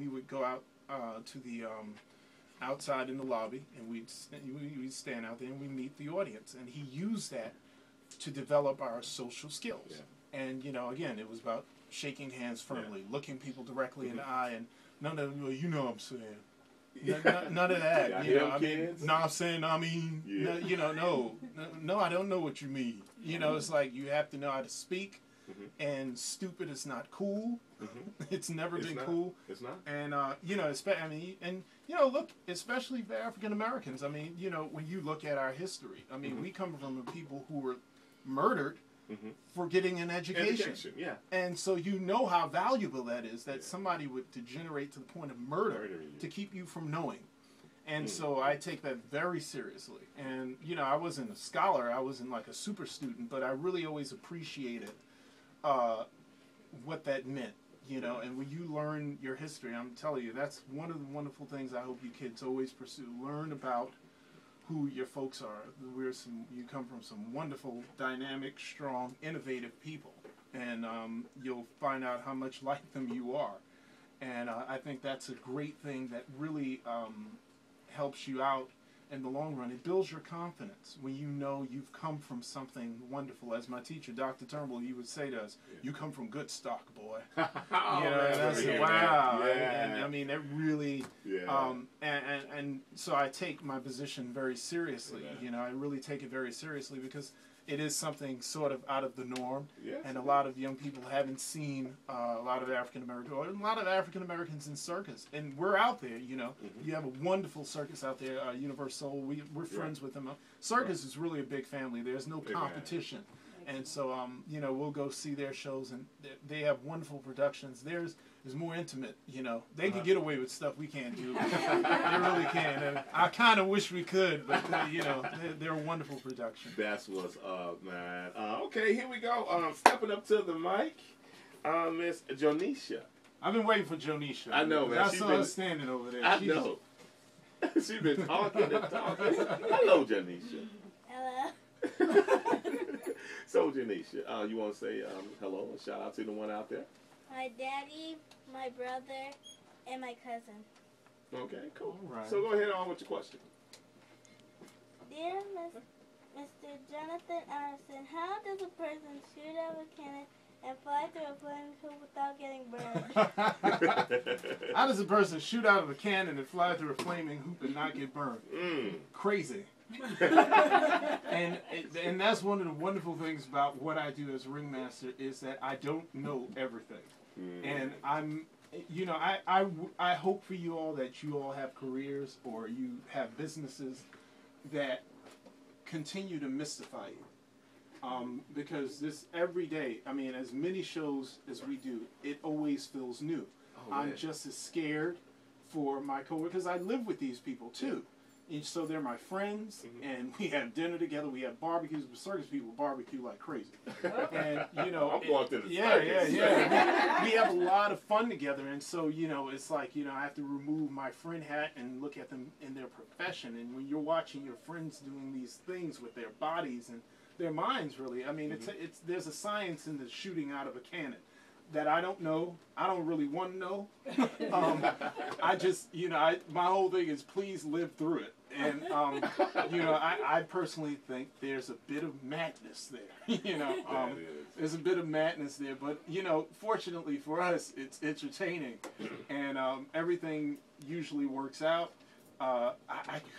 we would go out to the outside in the lobby, and we'd stand out there and we meet the audience, and he used that to develop our social skills. Yeah. And again, it was about shaking hands firmly, looking people directly in the eye, and none of what I'm saying. Yeah. None of that. I'm saying, no, I don't know what you mean. It's like you have to know how to speak, and stupid is not cool. It's never been cool. It's not. And look, especially for African Americans. I mean, when you look at our history, I mean, we come from a people who were murdered for getting an education. Yeah. And so how valuable that is, that somebody would degenerate to the point of murder to keep you from knowing. And so I take that very seriously. And, I wasn't a scholar, I wasn't like a super student, but I really always appreciated what that meant, and when you learn your history, I'm telling you, that's one of the wonderful things I hope you kids always pursue. Learn about who your folks are. You come from some wonderful, dynamic, strong, innovative people, and you'll find out how much like them you are. And I think that's a great thing that really helps you out in the long run. It builds your confidence when you've come from something wonderful. As my teacher, Dr. Turnbull, he would say to us, "You come from good stock, boy." And I said, "Wow!" Yeah. And I mean, that really. Yeah. And so I take my position very seriously. Yeah. I really take it very seriously because it is something sort of out of the norm, and a lot of young people haven't seen a lot of African Americans in circus, and we're out there. You have a wonderful circus out there, Universal. We're friends with them. Circus is really a big family. There's no competition, and so we'll go see their shows, and they have wonderful productions. Theirs is more intimate. They can get away with stuff we can't do. They really can. And I kind of wish we could, but they're a wonderful production. That's what's up, man. Okay, here we go. Stepping up to the mic, Miss Jonisha. I've been waiting for Jonisha. I know, man. I saw her standing over there. I know. She's been talking and talking. Hello, Jonisha. Hello. So, Jonisha, you want to say hello and shout out to the one out there? My daddy, my brother, and my cousin. Okay, cool. All right. So go ahead on with your question. Dear Mr. Johnathan Iverson, how does a person shoot out of a cannon and fly through a flaming hoop without getting burned? How does a person shoot out of a cannon and fly through a flaming hoop and not get burned? Crazy. and that's one of the wonderful things about what I do as Ringmaster is that I don't know everything. And I'm, I hope for you all that you all have careers or you have businesses that continue to mystify you. Because this every day, I mean, as many shows as we do, it always feels new. I'm just as scared for my coworkers. I live with these people too. And so they're my friends, and we have dinner together. We have barbecues. Circus people barbecue like crazy. And, I'm going to the circus. Yeah. We have a lot of fun together. And so, it's like, I have to remove my friend hat and look at them in their profession. And when you're watching your friends doing these things with their bodies and their minds, really, I mean, there's a science in the shooting out of a cannon that I don't know. I don't really want to know. I just, my whole thing is please live through it. And, I personally think there's a bit of madness there. There's a bit of madness there. But, fortunately for us, it's entertaining. And everything usually works out. I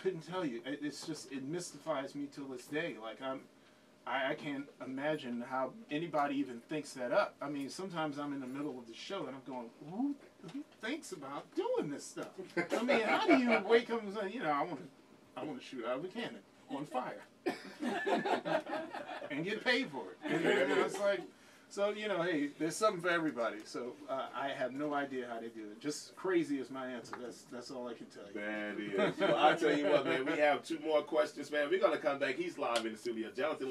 couldn't tell you. It's just, it mystifies me till this day. Like, I can't imagine how anybody even thinks that up. I mean, sometimes I'm in the middle of the show and I'm going, who thinks about doing this stuff? I mean, how do you wake up and say, I want to shoot out of a cannon on fire and get paid for it? And, it's like, so, hey, there's something for everybody. So I have no idea how they do it. Just crazy is my answer. That's all I can tell you. That is. Well, I'll tell you what, man, we have two more questions, man. We're going to come back. He's live in the studio. Johnathan.